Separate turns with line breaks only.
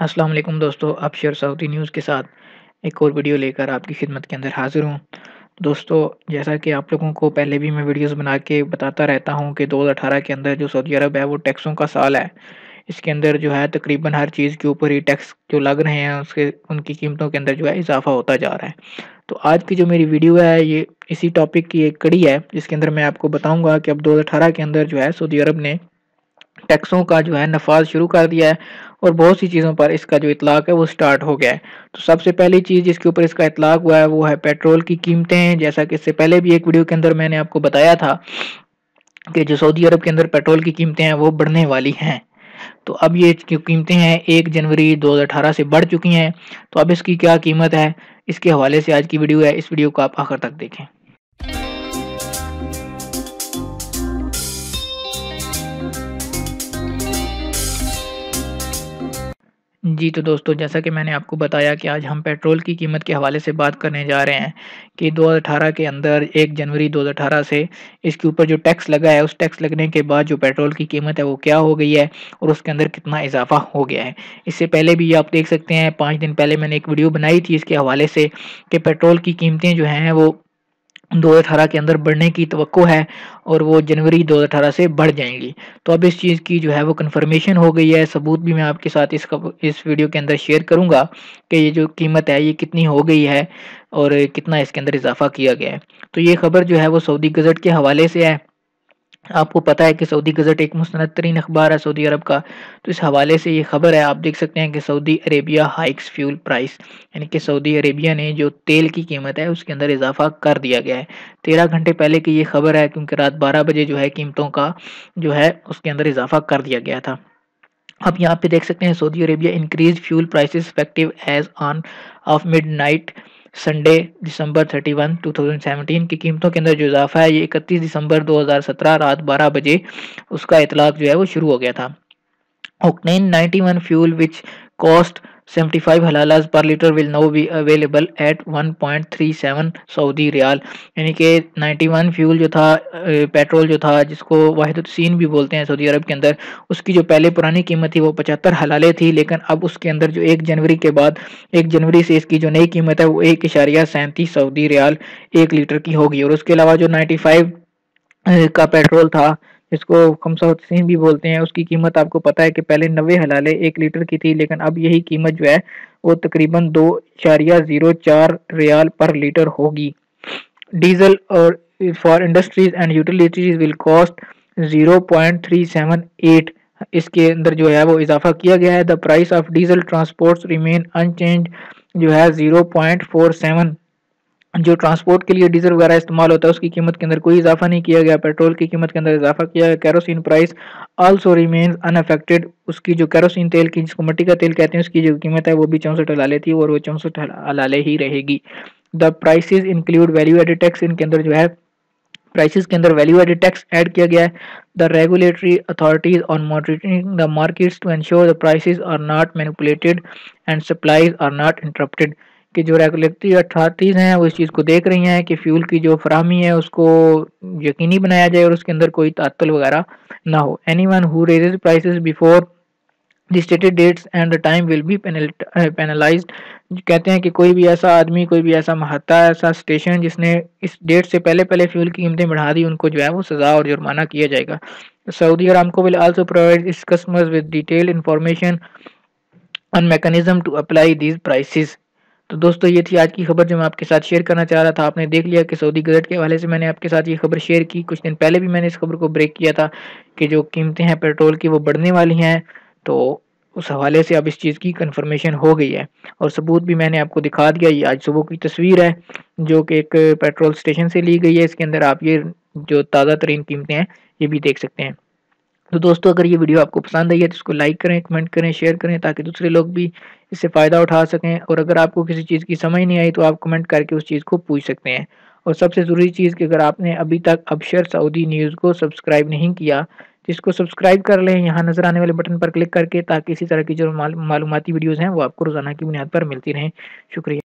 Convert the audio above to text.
अस्सलाम वालेकुम दोस्तों, अबशर सऊदी न्यूज़ के साथ एक और वीडियो लेकर आपकी खिदमत के अंदर हाज़िर हूँ। दोस्तों, जैसा कि आप लोगों को पहले भी मैं वीडियोज़ बना के बताता रहता हूँ कि 2018 के अंदर जो सऊदी अरब है वो टैक्सों का साल है। इसके अंदर जो है तकरीबन हर चीज़ के ऊपर ही टैक्स जो लग रहे हैं उसके उनकी कीमतों के अंदर जो है इज़ाफ़ा होता जा रहा है। तो आज की जो मेरी वीडियो है ये इसी टॉपिक की एक कड़ी है, जिसके अंदर मैं आपको बताऊँगा कि अब 2018 के अंदर जो है सऊदी अरब ने टैक्सों का जो है नफ़ाज़ शुरू कर दिया है और बहुत सी चीज़ों पर इसका जो इतलाक़ है वो स्टार्ट हो गया है। तो सबसे पहली चीज़ जिसके ऊपर इसका इतलाक़ हुआ है वो है पेट्रोल की कीमतें। जैसा कि इससे पहले भी एक वीडियो के अंदर मैंने आपको बताया था कि जो सऊदी अरब के अंदर पेट्रोल की कीमतें हैं वो बढ़ने वाली हैं। तो अब ये जो कीमतें हैं 1 जनवरी 2018 से बढ़ चुकी हैं। तो अब इसकी क्या कीमत है, इसके हवाले से आज की वीडियो है। इस वीडियो को आप आखिर तक देखें। जी, तो दोस्तों जैसा कि मैंने आपको बताया कि आज हम पेट्रोल की कीमत के हवाले से बात करने जा रहे हैं कि 2018 के अंदर 1 जनवरी 2018 से इसके ऊपर जो टैक्स लगा है, उस टैक्स लगने के बाद जो पेट्रोल की कीमत है वो क्या हो गई है और उसके अंदर कितना इज़ाफ़ा हो गया है। इससे पहले भी आप देख सकते हैं 5 दिन पहले मैंने एक वीडियो बनाई थी इसके हवाले से कि पेट्रोल की कीमतें जो हैं वो 2018 के अंदर बढ़ने की तवक्को है और वो जनवरी 2018 से बढ़ जाएँगी। तो अब इस चीज़ की जो है वो कन्फर्मेशन हो गई है, सबूत भी मैं आपके साथ इस वीडियो के अंदर शेयर करूँगा कि ये जो कीमत है ये कितनी हो गई है और कितना इसके अंदर इज़ाफ़ा किया गया है। तो ये खबर जो है वो सऊदी गज़ट के हवाले से है। आपको पता है कि सऊदी गज़ट एक मुस्तनद तरीन अखबार है सऊदी अरब का, तो इस हवाले से ये खबर है। आप देख सकते हैं कि Saudi Arabia hikes fuel price, यानी कि सऊदी अरेबिया ने जो तेल की कीमत है उसके अंदर इज़ाफ़ा कर दिया गया है। 13 घंटे पहले की ये खबर है, क्योंकि रात 12 बजे जो है कीमतों का जो है उसके अंदर इज़ाफ़ा कर दिया गया था। आप यहाँ पे देख सकते हैं Saudi Arabia increase fuel prices effective as on of midnight Sunday December 31, 2017 की कीमतों के अंदर जो इज़ाफ़ा है ये 31 दिसंबर 2017 रात 12 बजे उसका इतलाक़ जो है वो शुरू हो गया था। Octane 91 fuel which cost 75 हलालास per litre will now be available at 1.37 Saudi riyal, यानी कि 91 फ्यूल जो था पेट्रोल जो था जिसको वाहिद सीन भी बोलते हैं सऊदी अरब के अंदर, उसकी जो पहले पुरानी कीमत थी वो 75 हलाले थी, लेकिन अब उसके अंदर जो 1 जनवरी के बाद 1 जनवरी से इसकी जो नई कीमत है वो 1.37 सऊदी रियाल 1 लीटर की होगी। और उसके अलावा जो 95 का पेट्रोल था जिसको खमसा-उ-तस्नीम भी बोलते हैं, उसकी कीमत आपको पता है कि पहले 90 हलाले 1 लीटर की थी, लेकिन अब यही कीमत जो है वो तकरीबन 2.04 रियाल पर लीटर होगी। डीजल और for industries and utilities will cost 0.378, इसके अंदर जो है वो इजाफा किया गया है। The price of diesel transports remain unchanged, जो है 0.47। जो ट्रांसपोर्ट के लिए डीजल वगैरह इस्तेमाल होता है उसकी कीमत के अंदर कोई इजाफा नहीं किया गया। पेट्रोल की कीमत के अंदर इजाफा किया गया। Kerosene price also remains unaffected, उसकी जो केरोसिन तेल की जिसको मिट्टी का तेल कहते हैं उसकी जो कीमत है वो भी 64 हलाले थी और वो 64 हलाले ही रहेगी। The prices include value added tax, इनके अंदर जो है प्राइसेस के अंदर वैल्यू एडेड टैक्स ऐड किया गया है। The regulatory authorities on monitoring the markets to ensure the prices are not manipulated and supplies are not interrupted, कि जो रेगुलेटरी अथॉरिटीज़ हैं वो इस चीज़ को देख रही हैं कि फ्यूल की जो फराहमी है उसको यकीनी बनाया जाए और उसके अंदर कोई तात्तुल वगैरह ना हो। Anyone who raises prices before the stated dates and the time will be penalised, कहते हैं कि कोई भी ऐसा आदमी, कोई भी ऐसा महत्ता, ऐसा स्टेशन जिसने इस डेट से पहले पहले फ्यूल की कीमतें बढ़ा दी, उनको जो है वो सज़ा और जुर्माना किया जाएगा। Saudi Aramco will also provide its customers with detailed information on mechanism to apply these prices. तो दोस्तों ये थी आज की खबर जो मैं आपके साथ शेयर करना चाह रहा था। आपने देख लिया कि सऊदी गज़ट के हवाले से मैंने आपके साथ ये खबर शेयर की। कुछ दिन पहले भी मैंने इस खबर को ब्रेक किया था कि जो कीमतें हैं पेट्रोल की वो बढ़ने वाली हैं, तो उस हवाले से अब इस चीज़ की कन्फर्मेशन हो गई है और सबूत भी मैंने आपको दिखा दिया। ये आज सुबह की तस्वीर है जो कि एक पेट्रोल स्टेशन से ली गई है। इसके अंदर आप ये जो ताज़ा तरीन कीमतें हैं ये भी देख सकते हैं। तो दोस्तों अगर ये वीडियो आपको पसंद आई है तो इसको लाइक करें, कमेंट करें, शेयर करें ताकि दूसरे लोग भी इससे फ़ायदा उठा सकें। और अगर आपको किसी चीज़ की समझ नहीं आई तो आप कमेंट करके उस चीज़ को पूछ सकते हैं। और सबसे ज़रूरी चीज़ कि अगर आपने अभी तक अबशर सऊदी न्यूज़ को सब्सक्राइब नहीं किया तो इसको सब्सक्राइब कर लें यहाँ नज़र आने वाले बटन पर क्लिक करके, ताकि इसी तरह की जो मालूमाती वीडियोज़ हैं वो आपको रोज़ाना की बुनियाद पर मिलती रहें। शुक्रिया।